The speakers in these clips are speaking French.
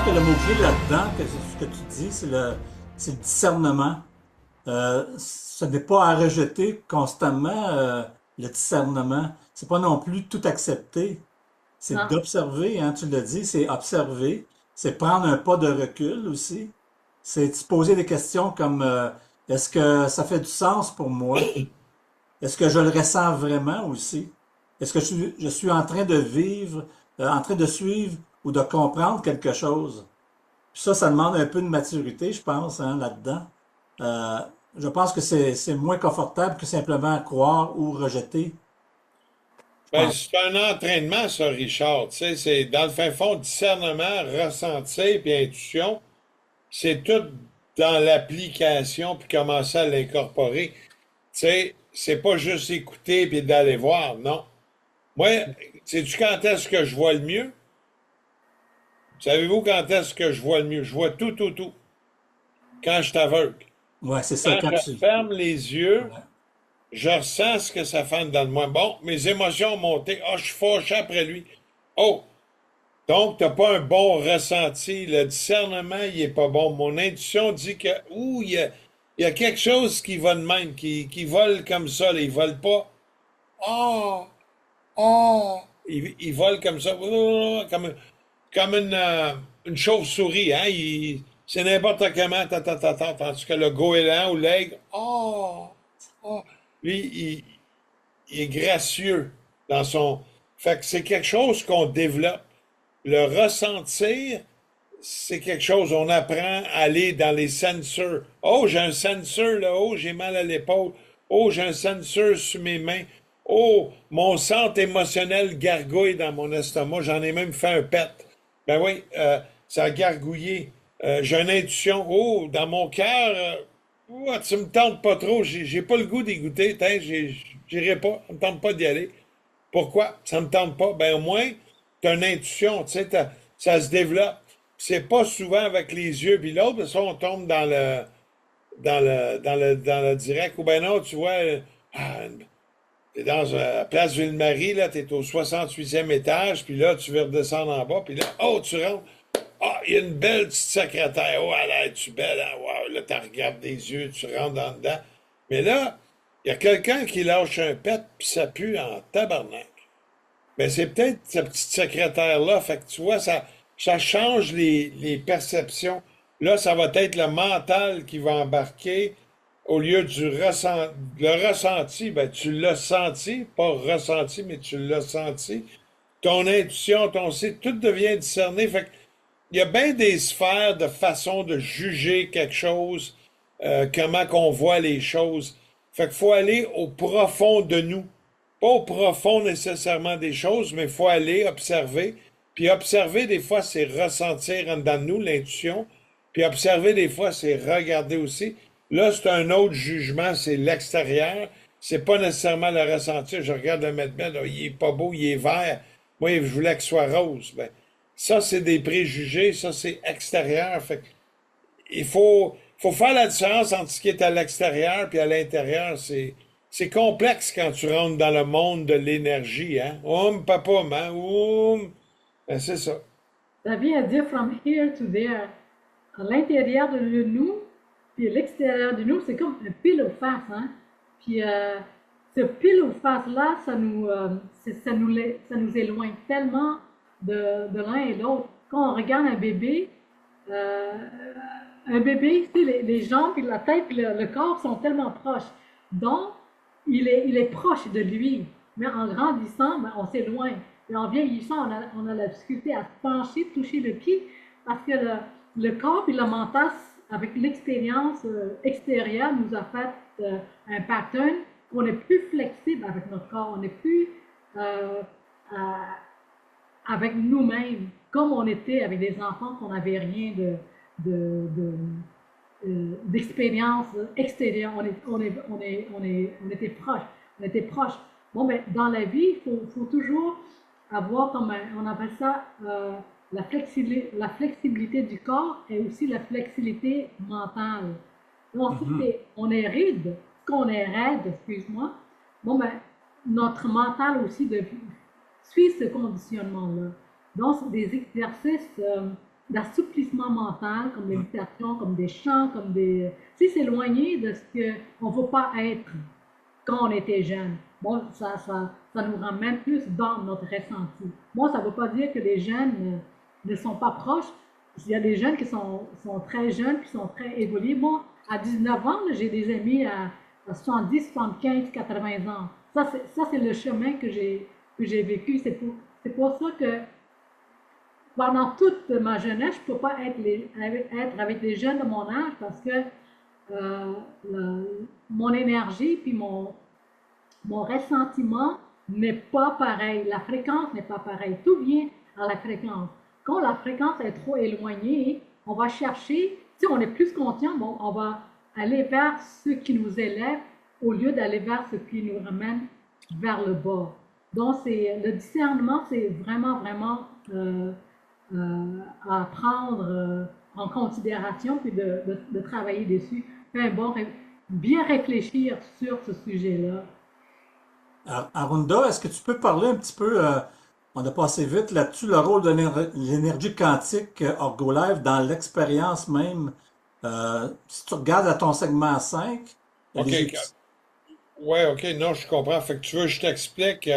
pense que le mot-clé là-dedans, que ce que tu dis, c'est le discernement. Ce n'est pas à rejeter constamment le discernement. C'est pas non plus tout accepter. C'est Non. d'observer, hein, tu l'as dit, c'est observer. C'est prendre un pas de recul aussi. C'est se poser des questions comme est-ce que ça fait du sens pour moi? Est-ce que je le ressens vraiment aussi? Est-ce que je suis en train de vivre, en train de suivre ou de comprendre quelque chose? Puis ça demande un peu de maturité, je pense, hein, là-dedans. Euh, je pense que c'est moins confortable que simplement croire ou rejeter, je Ben, pense. c'est un entraînement, ça, Richard. Tu sais, c'est dans le fin fond, discernement, ressenti puis intuition, c'est tout dans l'application puis commencer à l'incorporer. Tu sais, c'est pas juste écouter puis d'aller voir, non. Moi, sais-tu quand est-ce que je vois le mieux? Savez-vous quand est-ce que je vois le mieux? Je vois tout, tout, tout. Quand je suis aveugle. Ouais, c'est ça, Quand quand je tu... ferme les yeux, Ouais. je ressens ce que ça fait dans moi. Bon, mes émotions ont monté. Ah, je suis fâché après lui. Oh, donc, tu n'as pas un bon ressenti. Le discernement, il est pas bon. Mon intuition dit que, ouh, il y a quelque chose qui va de même, qui vole comme ça. Là. Il vole pas. Ah, ah. Il vole comme ça. Comme une chauve-souris. Hein? C'est n'importe comment. Tandis que le goéland ou l'aigle, ah, ah. Lui, il est gracieux dans son. Fait que c'est quelque chose qu'on développe. Le ressentir, c'est quelque chose, on apprend à aller dans les sensors. Oh, j'ai un sensor là, oh, j'ai mal à l'épaule. Oh, j'ai un sensor sur mes mains. Oh, mon centre émotionnel gargouille dans mon estomac. J'en ai même fait un pet. Ben oui, ça a gargouillé. J'ai une intuition. Oh, dans mon cœur, ouah, tu me tentes pas trop. J'ai pas le goût d'y goûter. J'irai pas. Ça me tente pas d'y aller. Pourquoi? Ça me tente pas. Ben au moins, tu as une intuition, tu sais, ça se développe. C'est pas souvent avec les yeux, puis l'autre, ça, on tombe dans le direct. Ou ben non, tu vois, ah, t'es dans la place Ville-Marie, là, t'es au 68e étage, puis là, tu veux redescendre en bas, puis là, oh, tu rentres. Ah, il y a une belle petite secrétaire. Oh, elle est-tu belle, hein? Wow, là, tu regardes des yeux, tu rentres en dedans. Mais là, il y a quelqu'un qui lâche un pet, puis ça pue en tabarnak. Ben, c'est peut-être cette petite secrétaire-là. Fait que tu vois, ça change les perceptions. Là, ça va être le mental qui va embarquer au lieu le ressenti. Ben, tu l'as senti, pas ressenti, mais tu l'as senti. Ton intuition, ton site, tout devient discerné. Fait que il y a bien des sphères de façon de juger quelque chose, comment qu'on voit les choses. Fait qu'il faut aller au profond de nous. Pas au profond nécessairement des choses, mais il faut aller observer. Puis observer, des fois, c'est ressentir en dedans de nous l'intuition. Puis observer, des fois, c'est regarder aussi. Là, c'est un autre jugement, c'est l'extérieur. C'est pas nécessairement le ressentir. Je regarde le mètre, il est pas beau, il est vert. Moi, je voulais qu'il soit rose. Ben, ça, c'est des préjugés, ça, c'est extérieur. Fait que il faut faire la différence entre ce qui est à l'extérieur et à l'intérieur. C'est complexe quand tu rentres dans le monde de l'énergie, hein? Papa, hein? Ben, c'est ça. Ça vient à dire from here to there. À l'intérieur de nous, puis à l'extérieur de nous, c'est comme un pile ou face, hein? Puis ce pile ou face-là, ça nous éloigne tellement de l'un et l'autre. Quand on regarde euh, un bébé, tu sais, les jambes, puis la tête, puis le corps sont tellement proches. Donc, il est proche de lui. Mais en grandissant, ben, on s'éloigne. Et en vieillissant, on a la difficulté à se pencher, toucher le pied, parce que le corps et le mental, avec l'expérience extérieure, nous a fait un pattern qu'on est plus flexible avec notre corps, on est plus euh, euh, avec nous-mêmes, comme on était avec des enfants qu'on n'avait rien de, de, d'expérience extérieure. On était proche. On était proche. Bon, mais dans la vie, faut toujours avoir comme on appelle ça la flexibilité du corps et aussi la flexibilité mentale. Donc, si Mhm. on est raide, qu'on est raide, excuse-moi, bon, ben, notre mental aussi suit ce conditionnement-là. Donc, c'est des exercices d'assouplissement mental, comme méditation, comme des chants, comme des... C'est s'éloigner de ce qu'on ne veut pas être quand on était jeune. Bon, ça nous ramène plus dans notre ressenti. Moi, ça ne veut pas dire que les jeunes ne sont pas proches. Il y a des jeunes qui sont très jeunes, qui sont très évolués. Moi, à 19 ans, j'ai des amis à 70, 75, 80 ans. Ça c'est le chemin que j'ai vécu. C'est pour ça que pendant toute ma jeunesse, je ne peux pas être avec les jeunes de mon âge parce que mon énergie puis mon ressentiment n'est pas pareil. La fréquence n'est pas pareille. Tout vient à la fréquence. Quand la fréquence est trop éloignée, on va chercher, si on est plus conscient, bon, on va aller vers ce qui nous élève au lieu d'aller vers ce qui nous ramène vers le bas. Donc, le discernement, c'est vraiment, vraiment à prendre en considération puis de travailler dessus. Enfin, bon, bien réfléchir sur ce sujet-là. Arunda, est-ce que tu peux parler un petit peu, on a passé vite là-dessus, le rôle de l'énergie quantique Orgolife dans l'expérience même. Si tu regardes à ton segment 5, il y a OK. des outils. Ouais, OK. Non, je comprends. Fait que tu veux que je t'explique.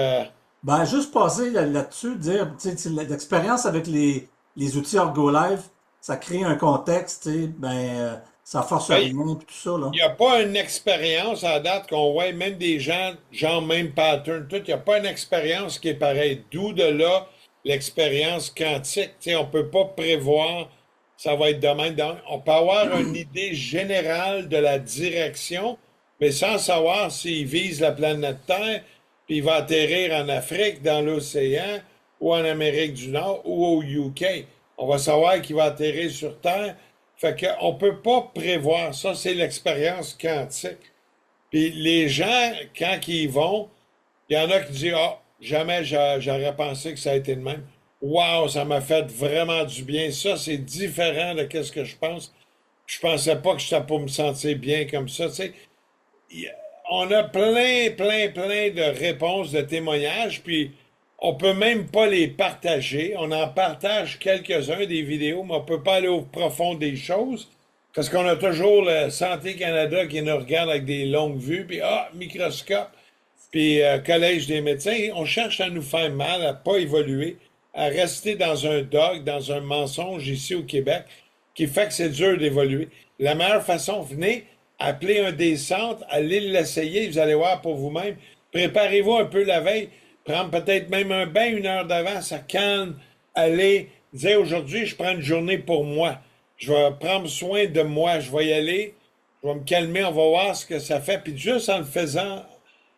Ben, juste passer là-dessus, dire, tu sais, l'expérience avec les outils Orgolife, ça crée un contexte, tu sais, ben, ça force Ben, rien, puis tout ça, là. il n'y a pas une expérience à date qu'on voit, même des gens, genre même pattern, tout. Il n'y a pas une expérience qui est pareille. D'où de là l'expérience quantique. Tu sais, on ne peut pas prévoir ça va être demain. On peut avoir une idée générale de la direction, mais sans savoir s'il vise la planète Terre, puis il va atterrir en Afrique, dans l'océan, ou en Amérique du Nord, ou au UK. On va savoir qu'il va atterrir sur Terre. Fait qu'on ne peut pas prévoir ça. C'est l'expérience quantique. Puis les gens, quand ils y vont, il y en a qui disent, ah, jamais j'aurais pensé que ça a été de même. Wow, ça m'a fait vraiment du bien. Ça, c'est différent de ce que je pense. Je pensais pas que j'étais pour me sentir bien comme ça. Tu sais, il- on a plein de réponses, de témoignages, puis on peut même pas les partager. On en partage quelques-uns des vidéos, mais on peut pas aller au profond des choses. Parce qu'on a toujours le Santé Canada qui nous regarde avec des longues vues, puis microscope, puis Collège des médecins. On cherche à nous faire mal, à pas évoluer, à rester dans un dogme, dans un mensonge ici au Québec, qui fait que c'est dur d'évoluer. La meilleure façon, venez, appelez un des centres, allez l'essayer, vous allez voir pour vous-même. Préparez-vous un peu la veille, prendre peut-être même un bain 1 heure d'avant, ça calme. Allez, dire aujourd'hui, je prends une journée pour moi. Je vais prendre soin de moi, je vais y aller, je vais me calmer, on va voir ce que ça fait. Puis juste en le faisant,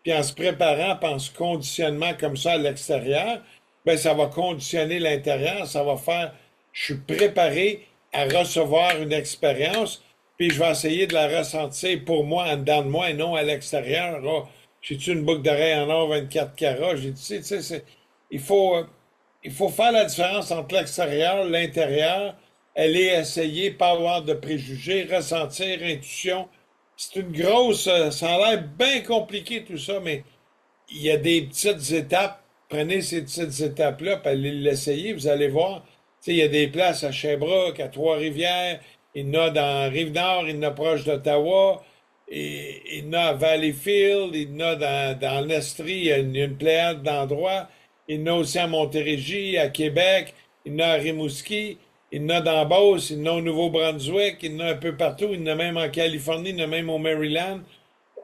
puis en se préparant, puis en se conditionnement comme ça à l'extérieur, ben ça va conditionner l'intérieur, ça va faire, je suis préparé à recevoir une expérience, puis je vais essayer de la ressentir pour moi, en dedans de moi, et non à l'extérieur. Oh, j'ai-tu une boucle d'oreille en or 24 carats? Tu sais, il faut, euh, il faut faire la différence entre l'extérieur, l'intérieur, aller essayer, pas avoir de préjugés, ressentir, intuition. C'est une grosse, ça a l'air bien compliqué tout ça, mais il y a des petites étapes. Prenez ces petites étapes-là, puis allez l'essayer, vous allez voir. Tu sais, il y a des places à Sherbrooke, à Trois-Rivières, il y en a dans Rive-Nord, il y en a proche d'Ottawa, et il y en a à Valleyfield, il y en a dans l'Estrie, il y a une pléiade d'endroits. Il y en a aussi à Montérégie, à Québec, il y en a à Rimouski, il y en a dans Beauce, il y en a au Nouveau-Brunswick, il y en a un peu partout, il y en a même en Californie, il y en a même au Maryland.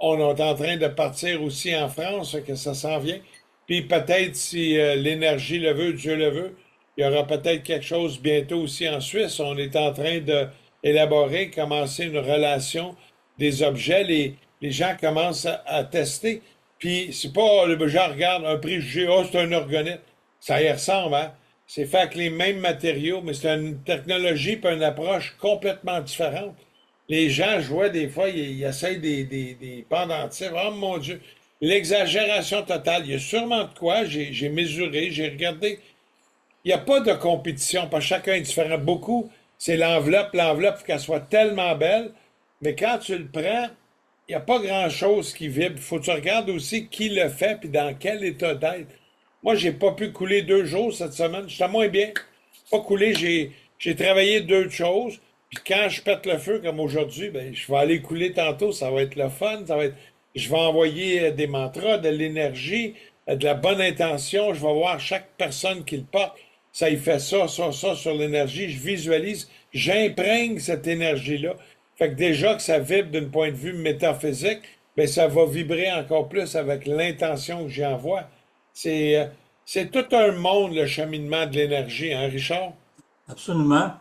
On est en train de partir aussi en France, fait que ça s'en vient. Puis peut-être si l'énergie le veut, Dieu le veut, il y aura peut-être quelque chose bientôt aussi en Suisse. On est en train de élaborer, commencer une relation des objets. Les gens commencent à tester. Puis c'est pas le genre regarde un préjugé, oh, c'est un organite. Ça y ressemble, hein? C'est fait avec les mêmes matériaux, mais c'est une technologie et une approche complètement différente. Les gens, je vois des fois, ils essayent des pendentifs. Oh mon Dieu! L'exagération totale. Il y a sûrement de quoi. J'ai mesuré, j'ai regardé. Il n'y a pas de compétition, parce que chacun est différent. Beaucoup, c'est l'enveloppe. L'enveloppe, il faut qu'elle soit tellement belle. Mais quand tu le prends, il n'y a pas grand-chose qui vibre. Il faut que tu regardes aussi qui le fait puis dans quel état d'être. Moi, j'ai pas pu couler 2 jours cette semaine. J'étais moins bien. Pas coulé, J'ai travaillé d'autres choses. Puis quand je pète le feu, comme aujourd'hui, ben, je vais aller couler tantôt. Ça va être le fun. Je vais envoyer des mantras, de l'énergie, de la bonne intention. Je vais voir chaque personne qui le porte. Ça, il fait ça sur l'énergie. Je visualise, j'imprègne cette énergie-là. Fait que déjà que ça vibre d'un point de vue métaphysique, ben ça va vibrer encore plus avec l'intention que j'y envoie. C'est euh, c'est tout un monde, le cheminement de l'énergie, hein, Richard? Absolument.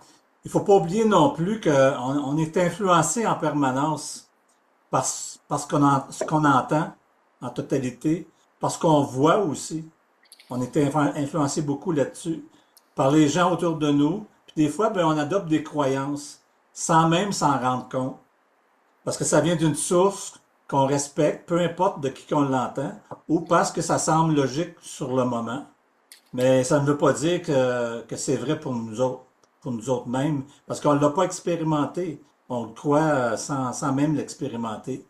Il faut pas oublier non plus qu'on est influencé en permanence par ce qu'on entend en totalité, par ce qu'on voit aussi. On est influencé beaucoup là-dessus, par les gens autour de nous. Puis des fois, ben, on adopte des croyances sans même s'en rendre compte. Parce que ça vient d'une source qu'on respecte, peu importe de qui qu'on l'entend, ou parce que ça semble logique sur le moment. Mais ça ne veut pas dire que c'est vrai pour nous autres mêmes, parce qu'on ne l'a pas expérimenté. On le croit sans même l'expérimenter.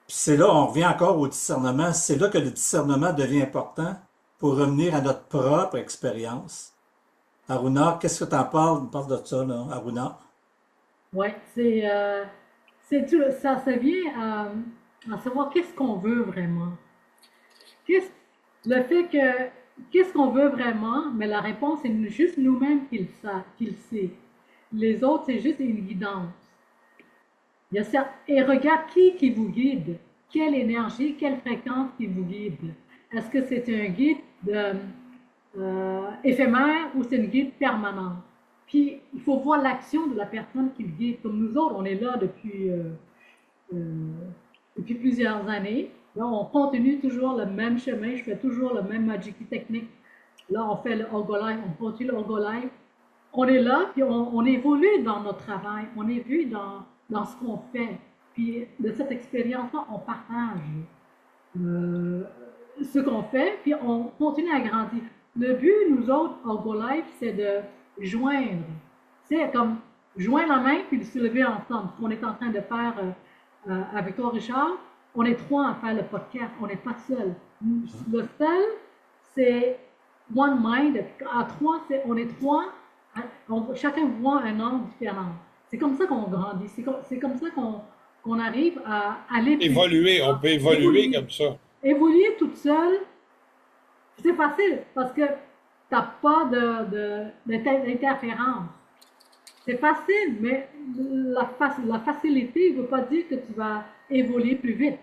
Puis c'est là, on revient encore au discernement. C'est là que le discernement devient important pour revenir à notre propre expérience. Aruna, qu'est-ce que tu en parles? Parle de ça, là, Aruna. Ouais, c'est tout, ça vient à savoir qu'est-ce qu'on veut vraiment. Qu'est-ce, le fait que, qu'est-ce qu'on veut vraiment, mais la réponse est juste nous-mêmes qui le sait. Les autres, c'est juste une guidance. Et regarde qui vous guide. Quelle énergie, quelle fréquence qui vous guide. Est-ce que c'est un guide éphémère ou c'est une guide permanente? Puis, il faut voir l'action de la personne qui le guide. Comme nous autres, on est là euh, depuis plusieurs années. Là, on continue toujours le même chemin. Je fais toujours le même Magic technique. Là, on fait le Life, on continue le Life. On est là, puis on évolue dans notre travail. On évolue dans ce qu'on fait. Puis, de cette expérience-là, on partage euh, ce qu'on fait, puis on continue à grandir. Le but, nous autres, en Life, c'est de joindre. C'est comme joindre la main puis se lever ensemble. Ce qu'on est en train de faire avec toi, Richard, on est trois à faire le podcast. On n'est pas seul. Le seul, c'est one mind. À trois, on est trois. Chacun voit un angle différent. C'est comme ça qu'on grandit. C'est comme ça qu'on arrive à aller plus vite. Évoluer, on peut évoluer Évoluer. comme ça. Évoluer toute seule, c'est facile parce que tu n'as pas d'interférence. C'est facile, mais la facilité ne veut pas dire que tu vas évoluer plus vite.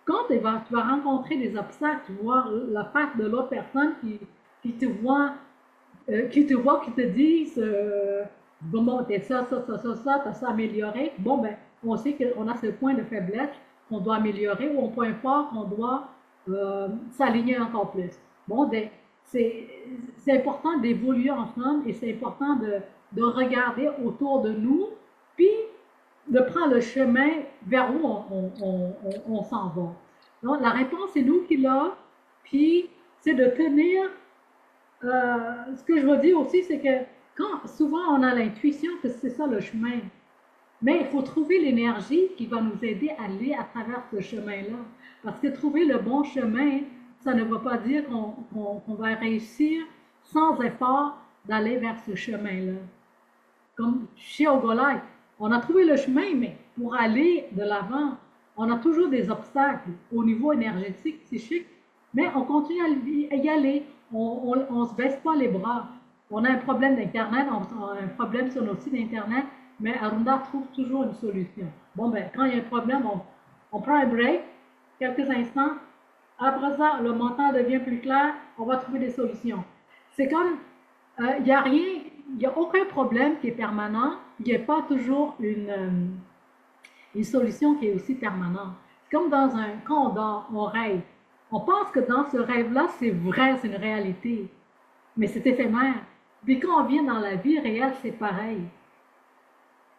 Quand tu vas rencontrer des obstacles, tu vois la face de l'autre personne qui te voit, qui te disent bon, t'es ça, t'as ça amélioré. Bon, ben, on sait qu'on a ce point de faiblesse qu'on doit améliorer ou un point fort qu'on doit s'aligner encore plus. Bon, ben, c'est important d'évoluer ensemble et c'est important de regarder autour de nous, puis de prendre le chemin vers où on s'en va. Donc, la réponse, c'est nous qui l'a, puis c'est de tenir. Ce que je veux dire aussi, c'est que quand souvent on a l'intuition que c'est ça le chemin, mais il faut trouver l'énergie qui va nous aider à aller à travers ce chemin-là. Parce que trouver le bon chemin, ça ne veut pas dire qu'on va réussir sans effort d'aller vers ce chemin-là. Comme chez Ogolai, on a trouvé le chemin, mais pour aller de l'avant, on a toujours des obstacles au niveau énergétique, psychique, mais on continue à y aller. On ne se baisse pas les bras. On a un problème d'Internet, on a un problème sur notre site Internet, mais Arunda trouve toujours une solution. Bon, ben, quand il y a un problème, on prend un break, quelques instants. Après ça, le mental devient plus clair, on va trouver des solutions. C'est comme, il n'y a rien, il n'y a aucun problème qui est permanent, il n'y a pas toujours une solution qui est aussi permanente. C'est comme quand on dort, on rêve. On pense que dans ce rêve-là, c'est vrai, c'est une réalité, mais c'est éphémère. Puis quand on vient dans la vie réelle, c'est pareil.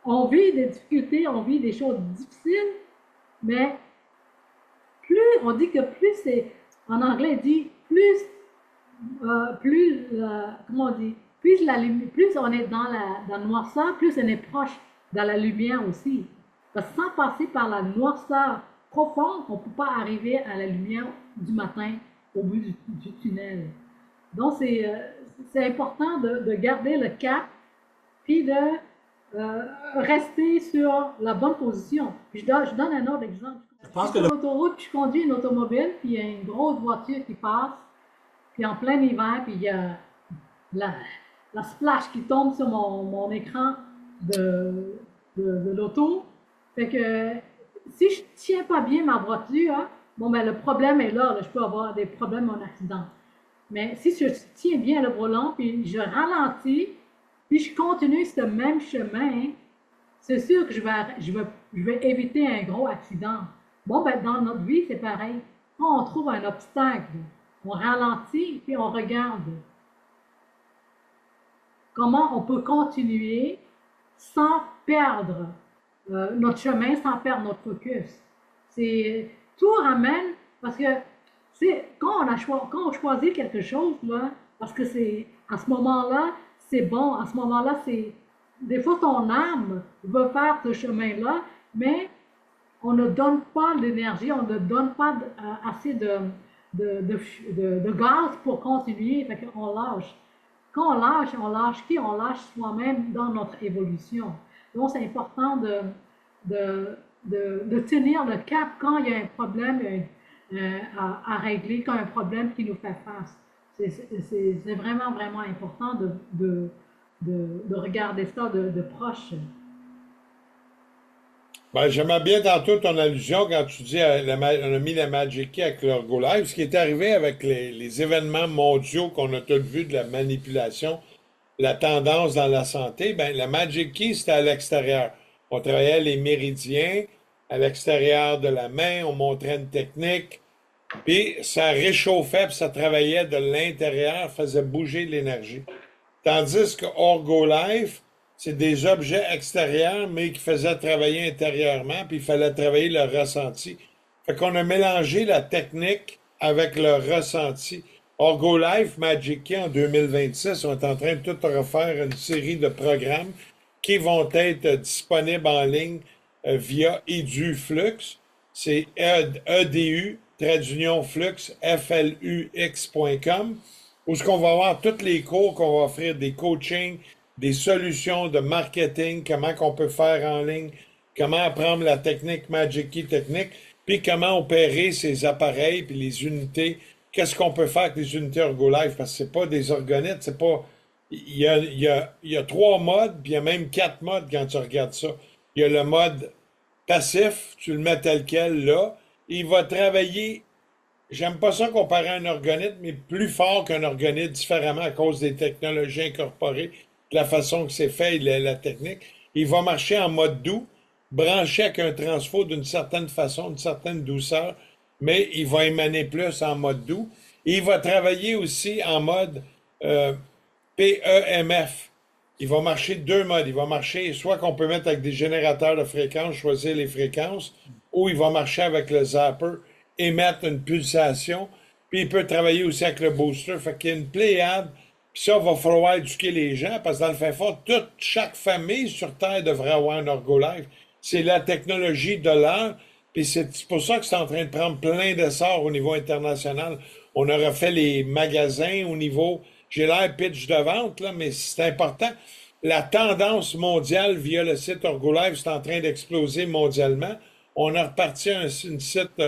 On vit des difficultés, on vit des choses difficiles, mais on dit que plus c'est, en anglais, il dit comment on dit, plus on est dans le noirceur, plus on est proche dans la lumière aussi. Parce que sans passer par la noirceur profonde, on ne peut pas arriver à la lumière du matin au bout du tunnel. Donc, c'est important de garder le cap, puis de rester sur la bonne position. Puis je donne un autre exemple. Je pense Je que suis le sur l'autoroute, puis je conduis une automobile, puis il y a une grosse voiture qui passe, puis en plein hiver, puis il y a la, la splash qui tombe sur mon écran de l'auto. Fait que si je tiens pas bien ma voiture, hein, bon ben le problème est là, je peux avoir des problèmes en accident. Mais si je tiens bien le volant, puis je ralentis, puis je continue ce même chemin, c'est sûr que je vais éviter un gros accident. Bon, ben, dans notre vie, c'est pareil. Quand on trouve un obstacle, on ralentit, puis on regarde comment on peut continuer sans perdre notre chemin, sans perdre notre focus. C'est tout ramène parce que quand on choisit quelque chose là, parce que c'est à ce moment-là c'est bon, à ce moment-là c'est des fois ton âme veut faire ce chemin-là, mais on ne donne pas l'énergie, on ne donne pas assez de gaz pour continuer, fait qu'on lâche. Quand on lâche qui? On lâche soi-même dans notre évolution. Donc, c'est important de tenir le cap quand il y a un problème à régler, quand il y a un problème qui nous fait face. C'est vraiment, vraiment important de regarder ça de proche. Ben, j'aimais bien tantôt ton allusion quand tu dis on a mis la Magic Key avec leur Go Live. Ce qui est arrivé avec les événements mondiaux qu'on a tous vus de la manipulation, la tendance dans la santé, ben, la Magic Key, c'était à l'extérieur. On travaillait les méridiens à l'extérieur de la main, on montrait une technique, puis ça réchauffait, puis ça travaillait de l'intérieur, faisait bouger l'énergie. Tandis que Orgo Life, c'est des objets extérieurs, mais qui faisaient travailler intérieurement, puis il fallait travailler le ressenti. Fait qu'on a mélangé la technique avec le ressenti. Orgo Life, Magic Key, en 2026, on est en train de tout refaire une série de programmes qui vont être disponibles en ligne via EduFlux. C'est EDU, trait d'union flux, flux.com, où ce qu'on va avoir tous les cours qu'on va offrir, des coachings, des solutions de marketing, comment qu'on peut faire en ligne, comment apprendre la technique Magic Key technique, puis comment opérer ces appareils, puis les unités, qu'est-ce qu'on peut faire avec les unités Ergolife, parce que c'est pas des orgonettes, c'est pas... Il y a 3 modes, puis il y a même 4 modes quand tu regardes ça. Il y a le mode passif, tu le mets tel quel là, il va travailler, j'aime pas ça comparer à un orgonite, mais plus fort qu'un orgonite, différemment à cause des technologies incorporées, de la façon que c'est fait, la technique. Il va marcher en mode doux, branché avec un transfo d'une certaine façon, d'une certaine douceur, mais il va émaner plus en mode doux. Et il va travailler aussi en mode PEMF. Il va marcher 2 modes. Il va marcher soit qu'on peut mettre avec des générateurs de fréquences, choisir les fréquences, ou il va marcher avec le zapper, émettre une pulsation, puis il peut travailler aussi avec le booster. Fait qu'il y a une pléiade. Puis ça, il va falloir éduquer les gens, parce que dans le fin fond, chaque famille sur Terre devrait avoir un Ergolife. C'est la technologie de l'heure, puis c'est pour ça que c'est en train de prendre plein d'essor au niveau international. On aurait fait les magasins au niveau... J'ai l'air pitch de vente, là, mais c'est important. La tendance mondiale via le site Ergolife, c'est en train d'exploser mondialement. On a reparti un site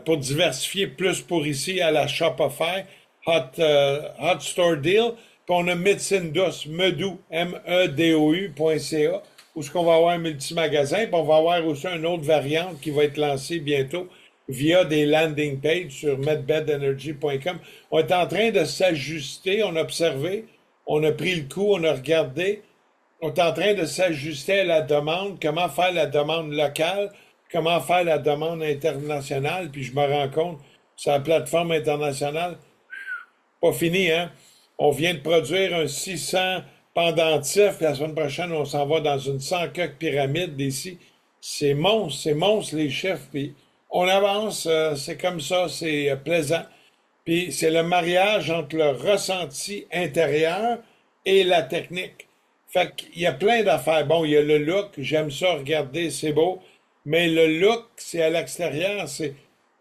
pour diversifier plus pour ici à la Shopify, Hot Store Deal, puis on a Médecine douce, Medou, MEDOU.ca, où ce qu'on va avoir un multimagasin, puis on va avoir aussi une autre variante qui va être lancée bientôt via des landing pages sur medbedenergy.com. On est en train de s'ajuster, on a observé, on a pris le coup, on a regardé, on est en train de s'ajuster à la demande, comment faire la demande locale, comment faire la demande internationale, puis je me rends compte, sur la plateforme internationale, pas fini, hein? On vient de produire un 600 pendentif, puis la semaine prochaine, on s'en va dans une 100 coques pyramide d'ici. C'est monstre les chiffres, puis on avance, c'est comme ça, c'est plaisant. Puis c'est le mariage entre le ressenti intérieur et la technique. Fait qu'il y a plein d'affaires. Bon, il y a le look, j'aime ça regarder, c'est beau, mais le look, c'est à l'extérieur, c'est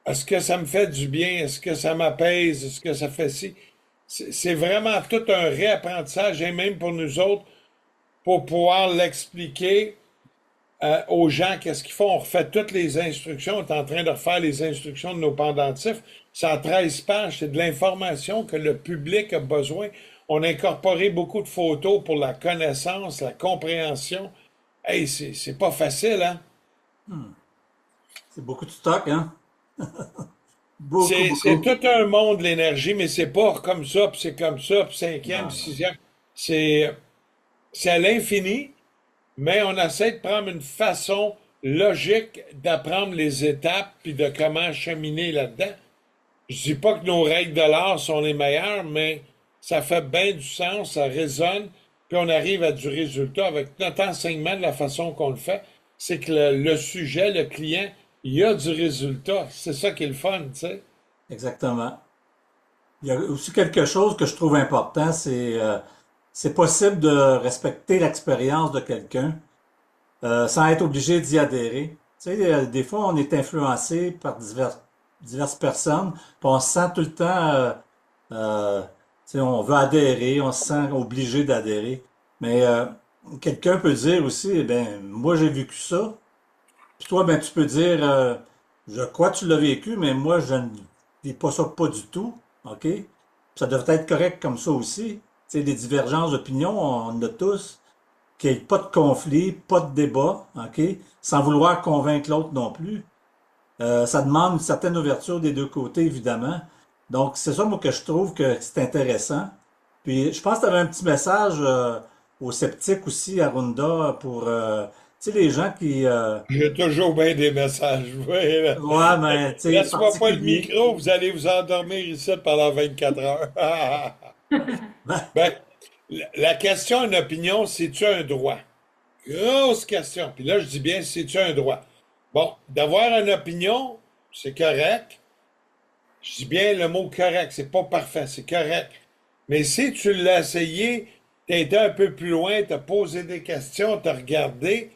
est-ce que ça me fait du bien, est-ce que ça m'apaise, est-ce que ça fait ci? c'est vraiment tout un réapprentissage, et même pour nous autres, pour pouvoir l'expliquer aux gens qu'est-ce qu'ils font. On refait toutes les instructions. On est en train de refaire les instructions de nos pendentifs. C'est en 13 pages. C'est de l'information que le public a besoin. On a incorporé beaucoup de photos pour la connaissance, la compréhension. Hey, c'est pas facile, hein? C'est beaucoup de stock, hein? Beaucoup, C'est beaucoup. tout un monde, l'énergie, mais c'est pas comme ça, puis c'est comme ça, puis cinquième, Non, non. sixième. C'est, c'est à l'infini, mais on essaie de prendre une façon logique d'apprendre les étapes puis de comment cheminer là-dedans. Je dis pas que nos règles de l'art sont les meilleures, mais ça fait bien du sens, ça résonne, puis on arrive à du résultat avec notre enseignement de la façon qu'on le fait. C'est que le sujet, le client, il y a du résultat. C'est ça qui est le fun, tu sais. Exactement. Il y a aussi quelque chose que je trouve important, c'est possible de respecter l'expérience de quelqu'un sans être obligé d'y adhérer. Tu sais, des fois, on est influencé par diverses personnes, puis on se sent tout le temps, tu sais, on veut adhérer, on se sent obligé d'adhérer. Mais quelqu'un peut dire aussi, eh ben, moi j'ai vécu ça, puis toi, ben, tu peux dire, je crois que tu l'as vécu, mais moi, je ne vis pas ça pas du tout. OK? Puis ça devrait être correct comme ça aussi. Tu sais, des divergences d'opinion, on en a tous. Qu'il n'y ait pas de conflit, pas de débat, OK? Sans vouloir convaincre l'autre non plus. Ça demande une certaine ouverture des deux côtés, évidemment. Donc, c'est ça, moi, que je trouve que c'est intéressant. Puis, je pense que tu avais un petit message aux sceptiques aussi, Arunda, pour, tu sais, les gens qui, J'ai toujours bien des messages. Oui, là. ouais, mais, tu sais, Laisse-moi pas le particulier. micro, vous allez vous endormir ici pendant 24 heures. Ben, Ben, la question en opinion, c'est-tu un droit? Grosse question. Puis là, je dis bien, c'est-tu un droit? Bon, d'avoir une opinion, c'est correct. Je dis bien le mot correct, c'est pas parfait, c'est correct. Mais si tu l'as essayé, t'as été un peu plus loin, t'as posé des questions, t'as regardé,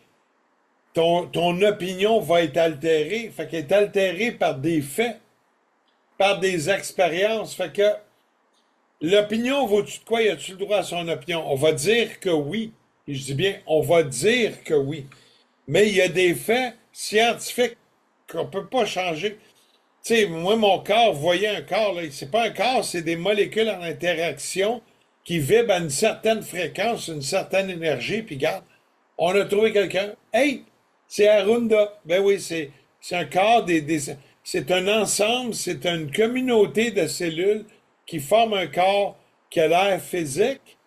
ton opinion va être altérée. Fait qu'elle est altérée par des faits, par des expériences. Fait que l'opinion vaut-tu de quoi? Y a-tu le droit à son opinion? On va dire que oui. Et je dis bien, on va dire que oui. Mais il y a des faits scientifiques qu'on peut pas changer. Tu sais, moi, mon corps, vous voyez un corps, là, c'est pas un corps, c'est des molécules en interaction qui vibrent à une certaine fréquence, une certaine énergie, puis regarde, on a trouvé quelqu'un. Hey, c'est Arunda. Ben oui, c'est un corps c'est un ensemble, c'est une communauté de cellules qui forment un corps qui a l'air physique,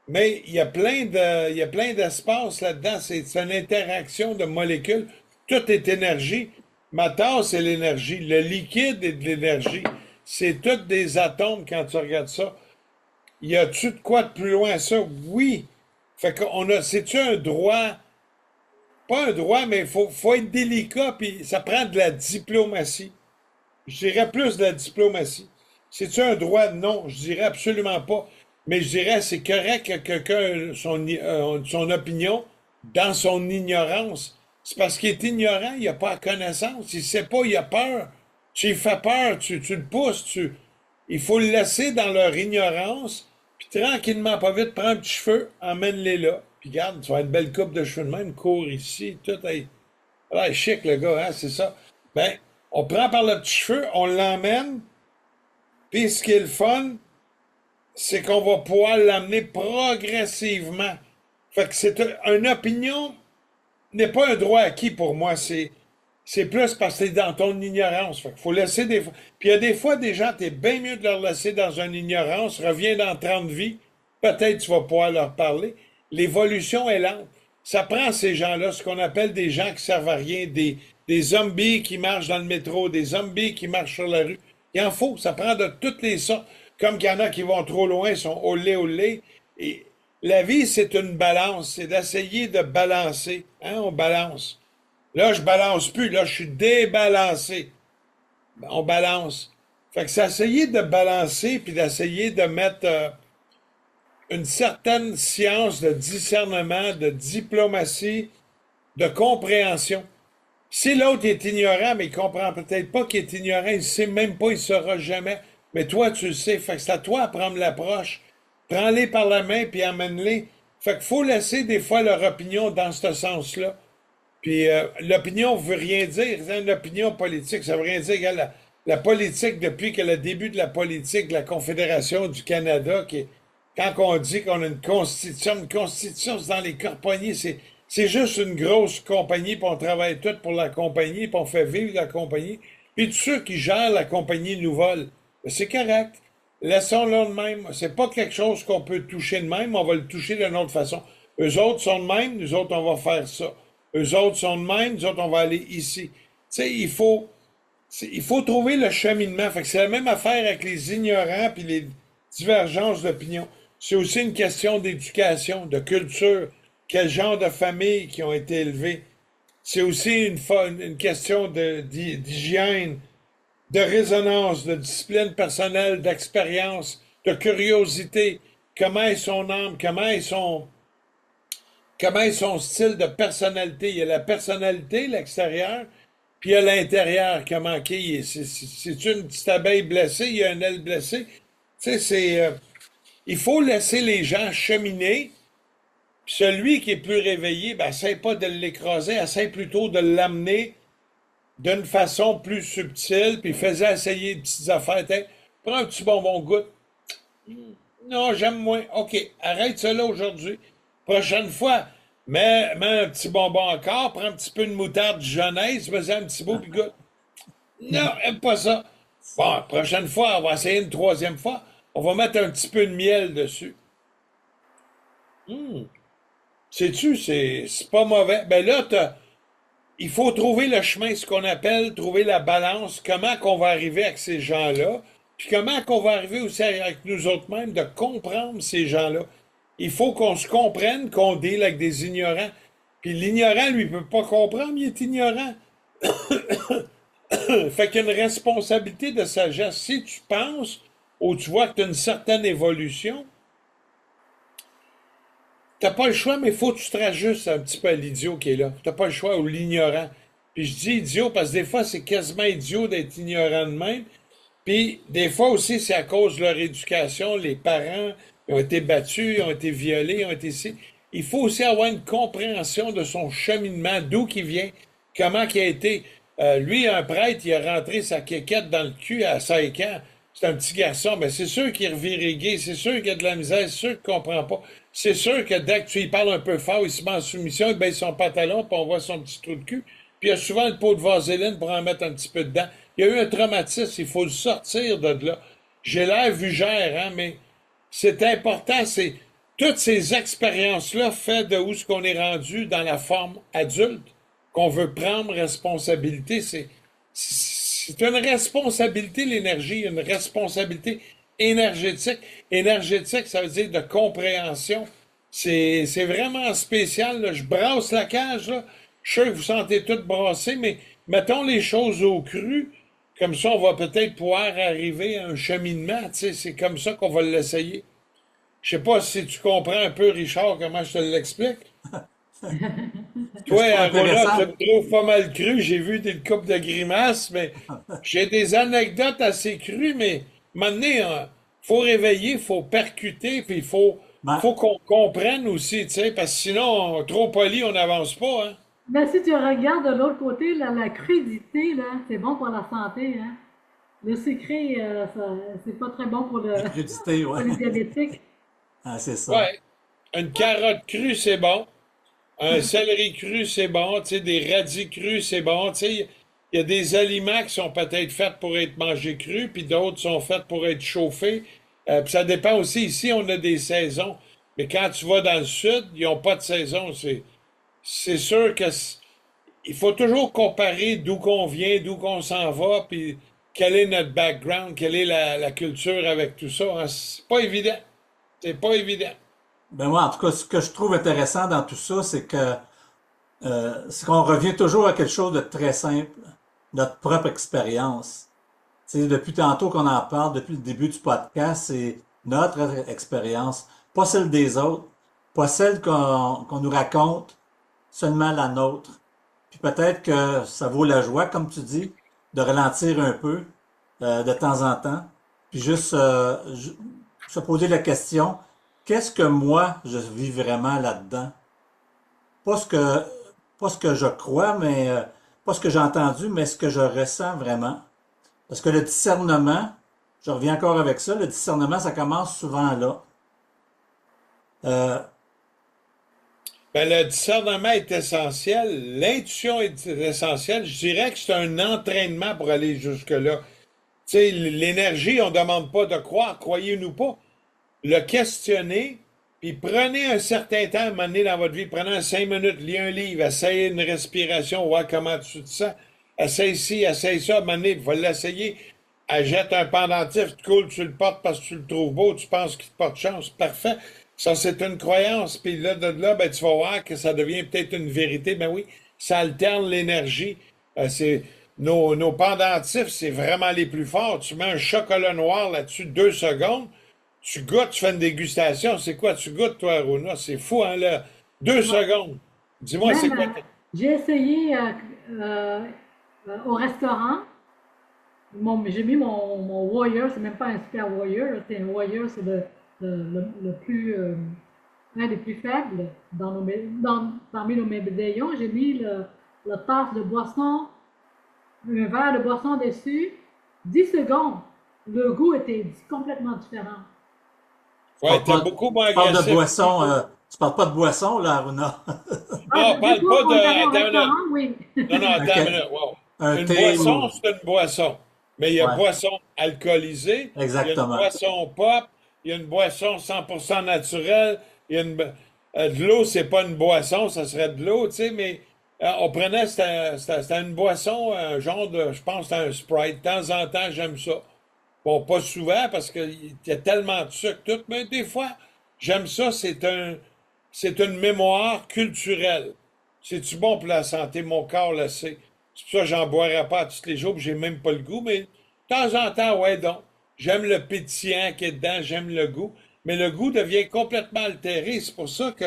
mais il y a plein d'espace là-dedans. C'est une interaction de molécules. Tout est énergie. Ma tasse, c'est l'énergie. Le liquide est de l'énergie. C'est tous des atomes quand tu regardes ça. Y a-tu de quoi de plus loin à ça? Oui. Fait qu'on a, c'est-tu un droit? Pas un droit, mais faut être délicat, puis ça prend de la diplomatie. Je dirais plus de la diplomatie. C'est-tu un droit? Non, je dirais absolument pas. Mais je dirais c'est correct que quelqu'un ait son opinion dans son ignorance. C'est parce qu'il est ignorant, il n'a pas la connaissance, il sait pas, il a peur. Tu lui fais peur, tu le pousses, il faut le laisser dans leur ignorance, puis tranquillement, pas vite, prends un petit cheveu, emmène-les là. Puis garde, tu vas avoir une belle coupe de cheveux de même, court ici, tout est. Ah, chic le gars, hein, c'est ça. Ben, on prend par le petit cheveu, on l'emmène, puis ce qui est le fun, c'est qu'on va pouvoir l'amener progressivement. Fait que une opinion n'est pas un droit acquis pour moi, c'est plus parce que t'es dans ton ignorance. Fait qu'il faut laisser des fois. Puis il y a des fois des gens, t'es bien mieux de leur laisser dans une ignorance, reviens dans 30 vies, peut-être tu vas pouvoir leur parler. L'évolution est lente. Ça prend ces gens-là, ce qu'on appelle des gens qui servent à rien, des zombies qui marchent dans le métro, des zombies qui marchent sur la rue. Il en faut, ça prend de toutes les sortes. Comme qu'il y en a qui vont trop loin, sont olé olé. Et la vie, c'est une balance, c'est d'essayer de balancer. Hein, on balance. Là, je balance plus, là, je suis débalancé. Ben, on balance. Fait que c'est essayer de balancer puis d'essayer de mettre une certaine science de discernement, de diplomatie, de compréhension. Si l'autre est ignorant, mais il comprend peut-être pas qu'il est ignorant, il sait même pas, il saura jamais. mais toi, tu le sais. Fait que c'est à toi de prendre l'approche. Prends-les par la main puis amène-les. Fait qu'il faut laisser des fois leur opinion dans ce sens-là. Puis l'opinion veut rien dire. C'est une opinion politique, ça veut rien dire. Regarde, la politique, depuis que le début de la politique, de la Confédération du Canada, quand on dit qu'on a une constitution, c'est dans les compagnies, c'est juste une grosse compagnie, puis on travaille tout pour la compagnie, puis on fait vivre la compagnie. Puis tous ceux qui gèrent la compagnie nous volent. Ben, c'est correct. Laissons-le de même. C'est pas quelque chose qu'on peut toucher de même, on va le toucher d'une autre façon. Eux autres sont de même, nous autres, on va faire ça. Eux autres sont de même, nous autres, on va aller ici. Tu sais, il faut trouver le cheminement. Fait que c'est la même affaire avec les ignorants puis les divergences d'opinion. C'est aussi une question d'éducation, de culture, quel genre de famille qui ont été élevées. C'est aussi une question d'hygiène, de résonance, de discipline personnelle, d'expérience, de curiosité. Comment est son âme, comment est son style de personnalité. Il y a la personnalité, l'extérieur, puis il y a l'intérieur, comment c'est une petite abeille blessée, il y a une aile blessée. Tu sais, il faut laisser les gens cheminer. Puis celui qui est plus réveillé, ben, essaie pas de l'écraser, essaie plutôt de l'amener d'une façon plus subtile, puis fais essayer de petites affaires. Tiens, prends un petit bonbon goutte. Non, j'aime moins. OK, arrête ça là aujourd'hui. Prochaine fois, mets un petit bonbon encore, prends un petit peu de moutarde jeunesse, mets un petit bout, puis goûte. Non, aime pas ça. Bon, prochaine fois, on va essayer une troisième fois. On va mettre un petit peu de miel dessus. Hum. Sais-tu, c'est pas mauvais. Ben là, il faut trouver le chemin, ce qu'on appelle trouver la balance, comment qu'on va arriver avec ces gens-là, puis comment qu'on va arriver aussi avec nous autres mêmes de comprendre ces gens-là. Il faut qu'on se comprenne qu'on deal avec des ignorants. Puis l'ignorant, lui, peut pas comprendre, il est ignorant. Fait qu'il y a une responsabilité de sagesse. Si tu penses ou tu vois que tu as une certaine évolution, t'as pas le choix, mais il faut que tu te rajustes un petit peu à l'idiot qui est là. T'as pas le choix ou l'ignorant. Puis je dis idiot parce que des fois, c'est quasiment idiot d'être ignorant de même. Puis des fois aussi, c'est à cause de leur éducation. Les parents ils ont été battus, ils ont été violés, ils ont été ici. Il faut aussi avoir une compréhension de son cheminement, d'où qu'il vient, comment qu'il a été. Lui, un prêtre, il a rentré sa quéquette dans le cul à 5 ans. C'est un petit garçon. Ben, c'est sûr qu'il est reviré gay, c'est sûr qu'il y a de la misère, c'est sûr qu'il comprend pas. C'est sûr que dès que tu lui parles un peu fort, il se met en soumission, il baisse son pantalon, puis on voit son petit trou de cul. Puis il y a souvent le pot de vaseline pour en mettre un petit peu dedans. Il y a eu un traumatisme, il faut le sortir de là. J'ai l'air vugère, hein, mais c'est important, c'est toutes ces expériences-là faites de où ce qu'on est rendu dans la forme adulte, qu'on veut prendre responsabilité. C'est une responsabilité, l'énergie, une responsabilité énergétique. Énergétique, ça veut dire de compréhension. C'est vraiment spécial, là. Je brasse la cage, là. Je suis sûr que vous sentez tout brasser, mais mettons les choses au cru. Comme ça, on va peut-être pouvoir arriver à un cheminement. Tu sais, c'est comme ça qu'on va l'essayer. Je sais pas si tu comprends un peu, Richard, comment je te l'explique. Toi, C'est pas Angola, intéressant? tu me trouves pas mal cru. J'ai vu des coupes de grimaces, mais j'ai des anecdotes assez crues, mais maintenant, faut réveiller, faut percuter, puis Ben, faut qu'on comprenne aussi, tu sais, parce que sinon, trop poli, on n'avance pas, hein. Mais si tu regardes de l'autre côté, la crudité, là, c'est bon pour la santé, hein. Le sucré, c'est pas très bon la crudité, pour ouais. les diabétiques. Ah, c'est ça. Ouais. Une carotte crue, c'est bon. Un céleri cru, c'est bon. Tu sais, des radis crus, c'est bon. Tu sais, il y a des aliments qui sont peut-être faits pour être mangés crus, puis d'autres sont faits pour être chauffés. Puis ça dépend aussi. Ici, on a des saisons. Mais quand tu vas dans le sud, ils n'ont pas de saison. C'est sûr que il faut toujours comparer d'où qu'on vient, d'où qu'on s'en va, puis quel est notre background, quelle est la culture avec tout ça, hein. C'est pas évident. C'est pas évident. Ben moi, en tout cas, ce que je trouve intéressant dans tout ça, c'est qu'on revient toujours à quelque chose de très simple, notre propre expérience. Tu sais, depuis tantôt qu'on en parle, depuis le début du podcast, c'est notre expérience, pas celle des autres, pas celle qu'on nous raconte, seulement la nôtre. Puis peut-être que ça vaut la joie, comme tu dis, de ralentir un peu de temps en temps, puis juste se poser la question, qu'est-ce que moi je vis vraiment là-dedans? Pas ce que, pas ce que je crois, mais pas ce que j'ai entendu, mais ce que je ressens vraiment. Parce que le discernement, je reviens encore avec ça, le discernement, ça commence souvent là. Euh, Ben, le discernement est essentiel, l'intuition est essentielle. Je dirais que c'est un entraînement pour aller jusque-là. Tu sais, l'énergie, on ne demande pas de croire, croyez-nous pas. Le questionner, puis prenez un certain temps à un moment donné dans votre vie, prenez 5 minutes, lisez un livre, essayez une respiration, voir comment tu te sens. Essaye ci, essaye ça, à un moment donné, il faut l'essayer. Elle jette un pendentif, tu coules, tu le portes parce que tu le trouves beau, tu penses qu'il te porte chance. Parfait. Ça, c'est une croyance. Puis là, de là, ben, tu vas voir que ça devient peut-être une vérité. Ben oui, ça alterne l'énergie. C'est nos pendentifs, c'est vraiment les plus forts. Tu mets un chocolat noir là-dessus 2 secondes, tu goûtes, tu fais une dégustation. C'est quoi? Tu goûtes, toi, Aruna? C'est fou, hein, là? Deux Ouais. secondes. Dis-moi, c'est Même, quoi? j'ai essayé euh, au restaurant. J'ai mis mon Warrior, c'est même pas un super Warrior, là, c'est un Warrior, c'est le plus, un des plus faibles parmi nos médaillons. J'ai mis le tasse de boisson, un verre de boisson dessus, 10 secondes. Le goût était complètement différent. Ouais, t'es beaucoup moins tu parles de agressif. boisson, tu parles pas de boisson, là, Aruna. Ah, Non, du parle coup, pas on est allé de. au Attends une minute. restaurant, oui. Non, non, attends une OK. minute. Wow. Un Une thé boisson, ou... c'est une boisson. Mais il y a Ouais, boisson alcoolisée, il y a une exactement. boisson pop, il y a une boisson 100% naturelle, il y a de l'eau, c'est pas une boisson, ça serait de l'eau, tu sais, mais on prenait, c'était une boisson, un genre de, je pense, c'était un Sprite. De temps en temps, j'aime ça. Bon, pas souvent parce qu'il y a tellement de sucre, tout, mais des fois, j'aime ça, c'est une mémoire culturelle. C'est-tu bon pour la santé? Mon corps le sait. C'est pour ça que j'en boirais pas tous les jours, puis j'ai même pas le goût, mais de temps en temps, ouais, donc. J'aime le pétillant qui est dedans, j'aime le goût, mais le goût devient complètement altéré. C'est pour ça que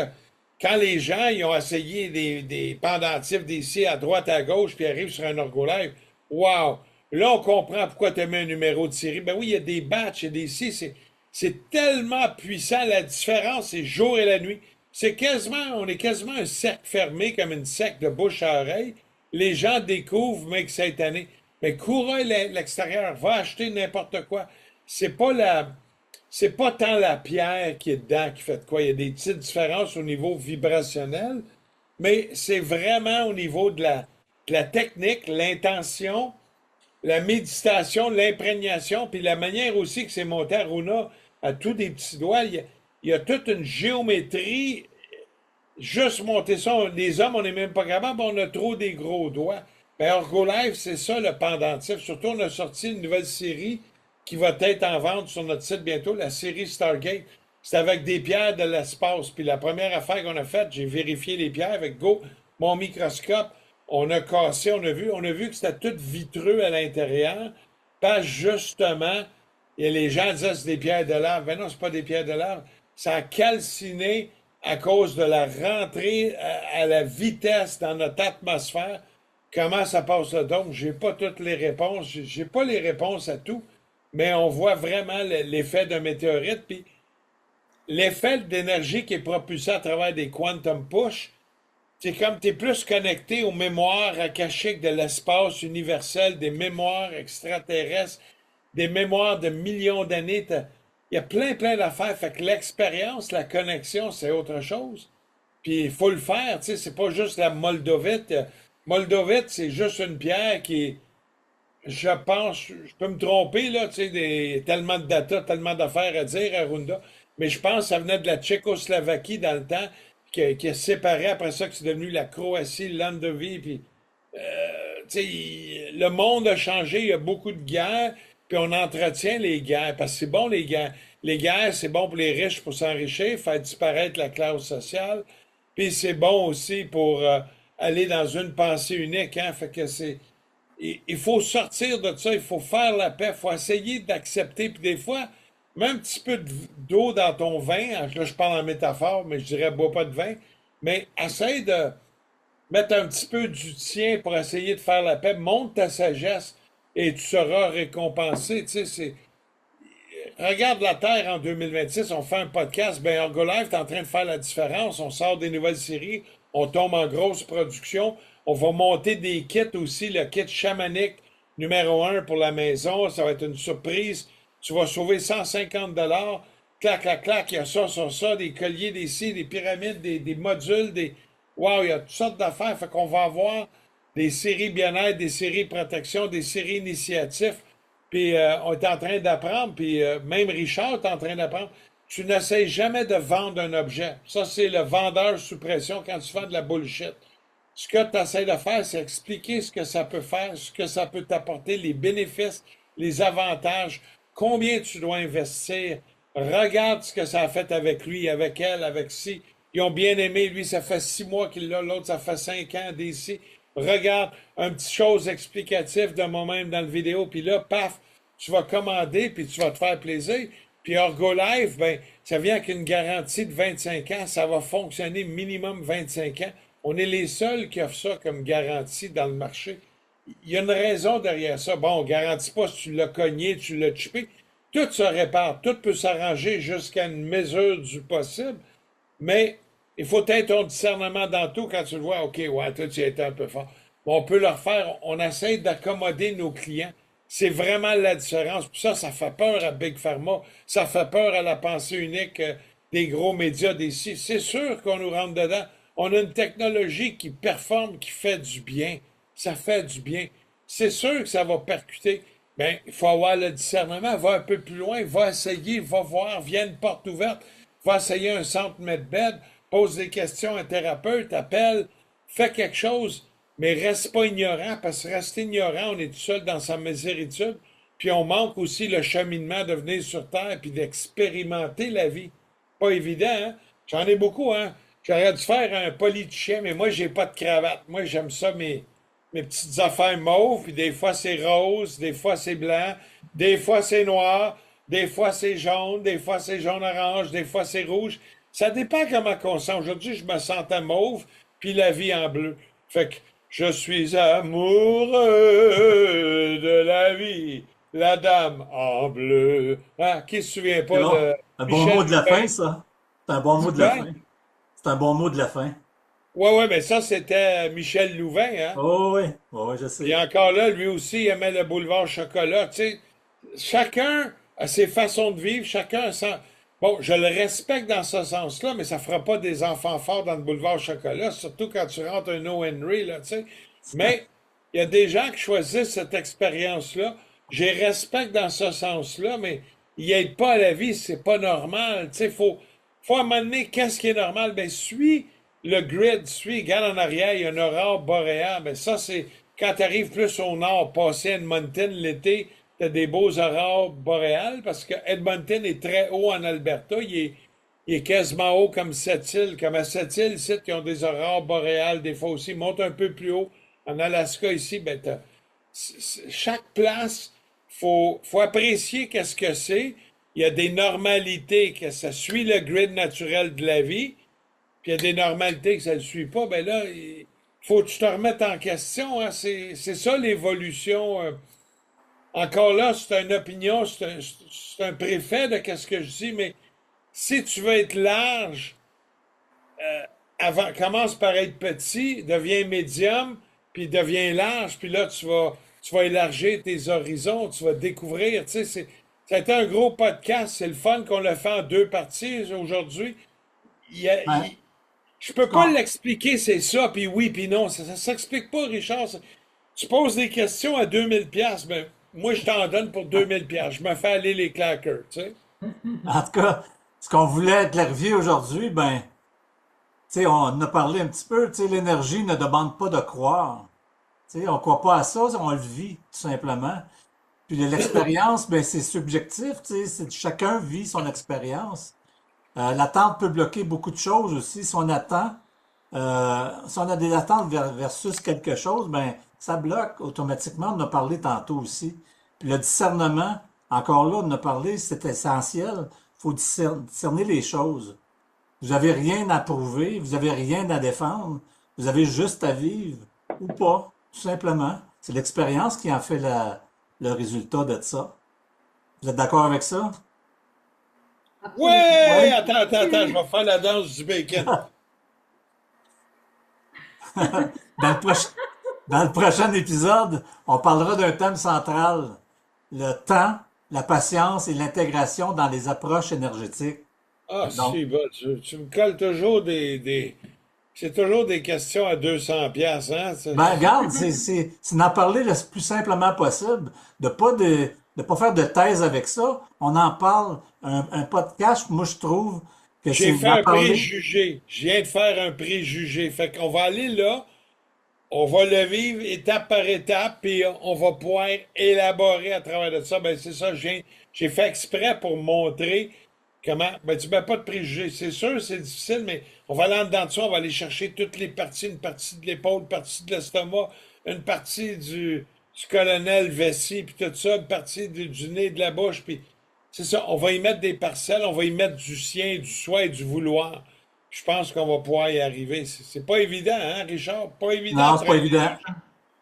quand les gens ils ont essayé des pendentifs, des scies à droite, à gauche, puis arrivent sur un Orgolife, wow! Là, on comprend pourquoi tu as mis un numéro de série. Ben oui, il y a des batchs, il y a des scies, c'est tellement puissant. La différence, c'est jour et la nuit. On est quasiment un cercle fermé, comme une secte de bouche à oreille. Les gens découvrent, mais que cette année. Mais courez l'extérieur, va acheter n'importe quoi. C'est pas la, c'est pas tant la pierre qui est dedans qui fait de quoi. Il y a des petites différences au niveau vibrationnel, mais c'est vraiment au niveau de la technique, l'intention, la méditation, l'imprégnation, puis la manière aussi que c'est monté à Runa à tous des petits doigts. Il y a toute une géométrie. Juste monter ça, les hommes, on n'est même pas capable, on a trop des gros doigts. Ben, Orgolife, c'est ça le pendentif. Surtout, on a sorti une nouvelle série qui va être en vente sur notre site bientôt, la série Stargate. C'est avec des pierres de l'espace. Puis la première affaire qu'on a faite, j'ai vérifié les pierres avec mon microscope. On a cassé, on a vu que c'était tout vitreux à l'intérieur. Pas justement, et les gens disaient que c'est des pierres de lave. Ben non, c'est pas des pierres de lave. Ça a calciné à cause de la rentrée à la vitesse dans notre atmosphère. Comment ça passe là? Donc, j'ai pas toutes les réponses. J'ai pas les réponses à tout, mais on voit vraiment l'effet d'un météorite. Puis l'effet d'énergie qui est propulsé à travers des quantum push, c'est comme tu es plus connecté aux mémoires akashiques de l'espace universel, des mémoires extraterrestres, des mémoires de millions d'années. Il y a plein, plein d'affaires. Fait que l'expérience, la connexion, c'est autre chose. Puis il faut le faire, tu sais, c'est pas juste la moldovite. Moldovite, c'est juste une pierre qui, je pense, je peux me tromper, là, tu sais, tellement de data, tellement d'affaires à dire à Runda, mais je pense que ça venait de la Tchécoslovaquie dans le temps, qui a séparé après ça, que c'est devenu la Croatie, le Landovie, puis tu sais, le monde a changé, il y a beaucoup de guerres, puis on entretient les guerres, parce que c'est bon les guerres. Les guerres, c'est bon pour les riches pour s'enrichir, faire disparaître la classe sociale, puis c'est bon aussi pour aller dans une pensée unique, hein, fait que il faut sortir de ça, il faut faire la paix, il faut essayer d'accepter, puis des fois, mets un petit peu d'eau dans ton vin, là je parle en métaphore, mais je dirais bois pas de vin, mais essaye de mettre un petit peu du tien pour essayer de faire la paix, monte ta sagesse et tu seras récompensé. Tu sais, regarde la Terre en 2026, on fait un podcast, ben Ergolife est en train de faire la différence. On sort des nouvelles séries, on tombe en grosse production. On va monter des kits aussi, le kit chamanique numéro 1 pour la maison. Ça va être une surprise. Tu vas sauver 150 $. Clac, clac, clac, il y a ça, des colliers, des cils, des pyramides, des modules, des. Wow, il y a toutes sortes d'affaires. Fait qu'on va avoir des séries bien-être, des séries protection, des séries initiatives. Puis on est en train d'apprendre, puis même Richard est en train d'apprendre. Tu n'essayes jamais de vendre un objet. Ça, c'est le vendeur sous pression quand tu vends de la bullshit. Ce que tu essaies de faire, c'est expliquer ce que ça peut faire, ce que ça peut t'apporter, les bénéfices, les avantages, combien tu dois investir. Regarde ce que ça a fait avec lui, avec elle, avec ci. Ils ont bien aimé, lui, ça fait 6 mois qu'il l'a, l'autre, ça fait 5 ans, d'ici. Regarde un petit chose explicative de moi-même dans la vidéo, puis là, paf, tu vas commander, puis tu vas te faire plaisir. Puis Ergolife, ben, ça vient avec une garantie de 25 ans, ça va fonctionner minimum 25 ans. On est les seuls qui offrent ça comme garantie dans le marché. Il y a une raison derrière ça. Bon, on ne garantit pas si tu l'as cogné, tu l'as chippé. Tout se répare, tout peut s'arranger jusqu'à une mesure du possible, mais il faut être ton discernement dans tout quand tu le vois. OK, ouais, toi, tu as été un peu fort. Bon, on peut le refaire. On essaie d'accommoder nos clients. C'est vraiment la différence. Puis ça fait peur à Big Pharma. Ça fait peur à la pensée unique des gros médias d'ici. C'est sûr qu'on nous rentre dedans. On a une technologie qui performe, qui fait du bien. Ça fait du bien. C'est sûr que ça va percuter. Bien, il faut avoir le discernement. Va un peu plus loin. Va essayer. Va voir. Viens une porte ouverte. Va essayer un centre Medbed. Pose des questions à un thérapeute. Appelle. Fais quelque chose. Mais reste pas ignorant, parce que rester ignorant, on est tout seul dans sa miséritude. Puis on manque aussi le cheminement de venir sur Terre puis d'expérimenter la vie. Pas évident, hein? J'en ai beaucoup, hein? J'aurais dû faire un politicien, mais moi, j'ai pas de cravate. Moi, j'aime ça, mes petites affaires mauves, puis des fois, c'est rose, des fois, c'est blanc, des fois, c'est noir, des fois, c'est jaune, des fois, c'est jaune-orange, des fois, c'est rouge. Ça dépend comment on sent. Aujourd'hui, je me sentais mauve, puis la vie en bleu. Fait que je suis amoureux de la vie, la dame en bleu. Hein? Qui se souvient C'est pas bon. de Un bon mot Michel de la fin, Louvain? ça. C'est un bon mot de la Louvain? fin. C'est un bon mot de la fin. Ouais, ouais, mais ça, c'était Michel Louvain, hein? Oh oui, oh, oui, je Puis sais. encore là, lui aussi, il aimait le boulevard chocolat. Tu sais, chacun a ses façons de vivre, chacun a son. Bon, je le respecte dans ce sens-là, mais ça fera pas des enfants forts dans le boulevard chocolat, surtout quand tu rentres un O. Henry, là, tu sais. Mais il y a des gens qui choisissent cette expérience-là. Je les respecte dans ce sens-là, mais ils n'aident pas à la vie, c'est pas normal. Tu sais, faut à un moment donné, qu'est-ce qui est normal? Ben, suis le grid, regarde en arrière, il y a une aurore boréale. Ben, ça, c'est quand tu arrives plus au nord, passer Edmonton l'été, tu as des beaux aurores boréales parce que Edmonton est très haut en Alberta. Il est quasiment haut comme Sept-Îles. Comme à Sept-Îles, ici, qui ont des aurores boréales, des fois aussi. Monte un peu plus haut. En Alaska, ici, ben, chaque place, faut apprécier qu'est-ce que c'est. Il y a des normalités que ça suit le grid naturel de la vie, puis il y a des normalités que ça ne le suit pas. Ben là, il faut que tu te remettes en question. Hein. C'est ça l'évolution. Encore là, c'est une opinion, c'est un préfet de qu'est-ce que je dis, mais si tu veux être large, commence par être petit, deviens médium, puis deviens large, puis là, tu vas élargir tes horizons, tu vas découvrir, tu sais, ça a été un gros podcast, c'est le fun qu'on l'a fait en 2 parties aujourd'hui. Il y a- Ouais. il- je peux pas l'expliquer, c'est ça, puis oui, puis non, ça s'explique pas, Richard. Tu poses des questions à 2000 $, ben, moi, je t'en donne pour 2000 $. Je me fais aller les claqueurs, tu sais. En tout cas, ce qu'on voulait clarifier aujourd'hui, ben, tu sais, on en a parlé un petit peu, tu sais, l'énergie ne demande pas de croire. Tu sais, on croit pas à ça, on le vit, tout simplement. Puis l'expérience, ben, c'est subjectif, tu sais, chacun vit son expérience. L'attente peut bloquer beaucoup de choses aussi. Si on attend, si on a des attentes versus quelque chose, ben, ça bloque automatiquement. On en a parlé tantôt aussi. Puis le discernement, encore là, on en a parlé, c'est essentiel. Il faut discerner les choses. Vous n'avez rien à prouver, vous n'avez rien à défendre, vous avez juste à vivre ou pas, tout simplement. C'est l'expérience qui en fait le résultat de ça. Vous êtes d'accord avec ça? absolument. Ouais! Oui. Attends, je vais faire la danse du bacon. Dans le proche- Dans le prochain épisode, on parlera d'un thème central, le temps, la patience et l'intégration dans les approches énergétiques. Ah, Donc, si, bon, tu me colles toujours c'est toujours des questions à 200 piastres, hein? ben, regarde, c'est d'en parler le plus simplement possible, de pas faire de thèse avec ça. On en parle. Un podcast, moi, je trouve que c'est J'ai fait d'en un parler. préjugé. Je viens de faire un préjugé. Fait qu'on va aller là, on va le vivre étape par étape, puis on va pouvoir élaborer à travers de ça. Ben, c'est ça, j'ai fait exprès pour montrer comment. Ben, tu mets pas de préjugés. C'est sûr, c'est difficile, mais on va aller en dedans de ça, on va aller chercher toutes les parties, une partie de l'épaule, une partie de l'estomac, une partie du colonel vessie, puis tout ça, une partie du nez, de la bouche, puis c'est ça. On va y mettre des parcelles, on va y mettre du sien, du soi et du vouloir. Je pense qu'on va pouvoir y arriver. C'est pas évident, hein, Richard? Pas évident de Non, c'est pas travailler évident. l'énergie.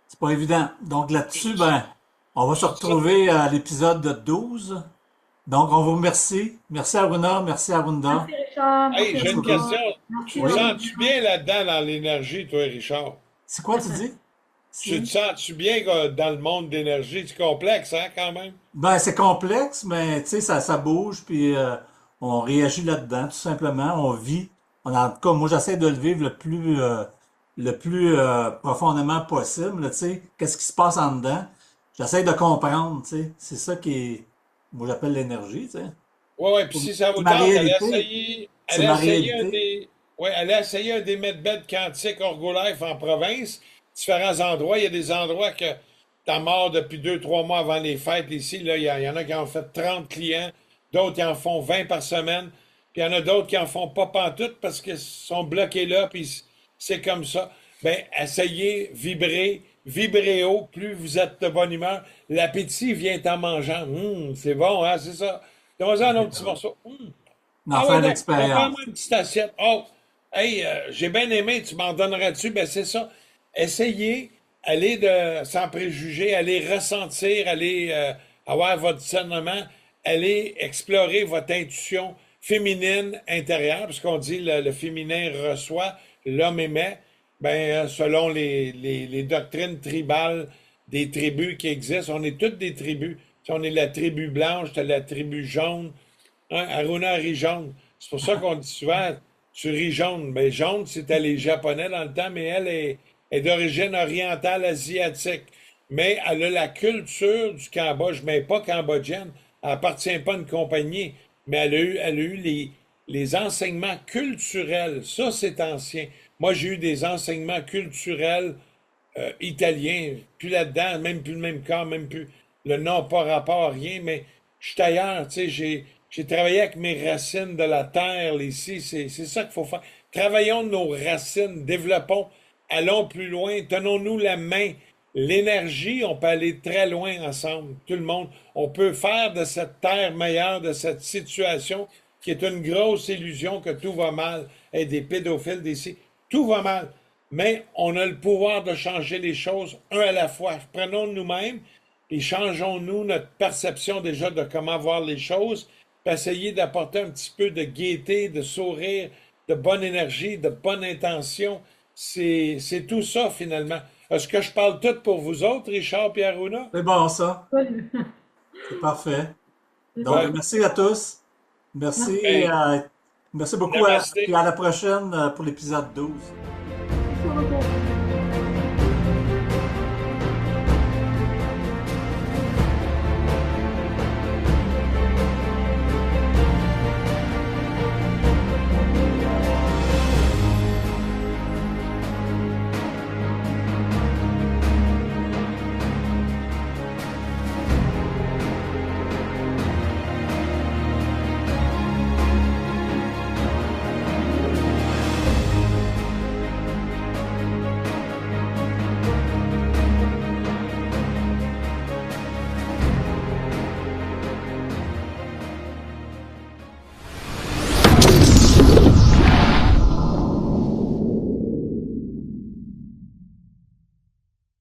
C'est pas évident. Donc là-dessus, Ça, ben, on va se ça, retrouver à l'épisode 12. Donc, on vous remercie. Merci Aruna, merci Arunda. Merci Richard, hey, merci j'ai une Aruna, question. merci Tu te Oui. sens-tu Aruna. bien là-dedans dans l'énergie, toi, Richard? C'est quoi tu dis? Tu te Si? sens-tu bien dans le monde d'énergie? C'est complexe, hein, quand même? Ben, c'est complexe, mais tu sais, ça bouge, puis on réagit là-dedans, tout simplement. On vit. En tout cas, moi, j'essaie de le vivre le plus profondément possible, là, tu sais. Qu'est-ce qui se passe en dedans? J'essaie de comprendre, tu sais. C'est ça qui est, moi, j'appelle l'énergie, tu sais. Ouais, ouais, puis si ça C'est vous ma tente, réalité. C'est ma réalité. allez essayer un des medbeds quantiques Orgolife en province, différents endroits. Il y a des endroits que t'as mort depuis 2, 3 mois avant les fêtes ici. Là, il y en a qui en ont fait 30 clients, d'autres qui en font 20 par semaine, puis il y en a d'autres qui en font pas pantoute parce qu'ils sont bloqués là, puis c'est comme ça. Ben, essayez, vibrez haut, plus vous êtes de bonne humeur. L'appétit vient en mangeant. C'est bon, hein, c'est ça. Donne-moi un autre petit morceau. D'en Ah ouais, faire donc, l'expérience. prends-moi une petite assiette. Oh, hey, j'ai bien aimé, tu m'en donneras-tu? Ben, c'est ça. Essayez, allez sans préjugés, allez ressentir, allez avoir votre discernement, allez explorer votre intuition féminine intérieure, parce qu'on dit le féminin reçoit, l'homme émet. Ben, selon les doctrines tribales des tribus qui existent, on est toutes des tribus. Si on est la tribu blanche, t'as la tribu jaune, hein, Aruna rit jaune. C'est pour ça qu'on dit souvent, tu ris jaune. Mais jaune, c'était les Japonais dans le temps, mais est d'origine orientale asiatique. Mais elle a la culture du Cambodge, mais pas cambodgienne. Elle appartient pas à une compagnie, mais elle a eu les enseignements culturels. Ça, c'est ancien. Moi, j'ai eu des enseignements culturels italiens, plus là-dedans, même plus le même corps, même plus le nom par rapport à rien, mais je suis ailleurs, tu sais, j'ai travaillé avec mes racines de la terre, ici, c'est ça qu'il faut faire. Travaillons nos racines, développons, allons plus loin, tenons-nous la main. L'énergie, on peut aller très loin ensemble, tout le monde. On peut faire de cette terre meilleure, de cette situation qui est une grosse illusion que tout va mal, et des pédophiles d'ici, tout va mal. Mais on a le pouvoir de changer les choses un à la fois. Prenons nous-mêmes et changeons-nous notre perception déjà de comment voir les choses, puis essayer d'apporter un petit peu de gaieté, de sourire, de bonne énergie, de bonne intention. C'est tout ça finalement. Est-ce que je parle tout pour vous autres, Richard et Aruna? C'est bon, ça. Salut. C'est parfait. C'est Donc, ça. Ouais. merci à tous. Merci, Merci. Ben, merci beaucoup. Puis namasté. à la prochaine pour l'épisode 12. Merci beaucoup.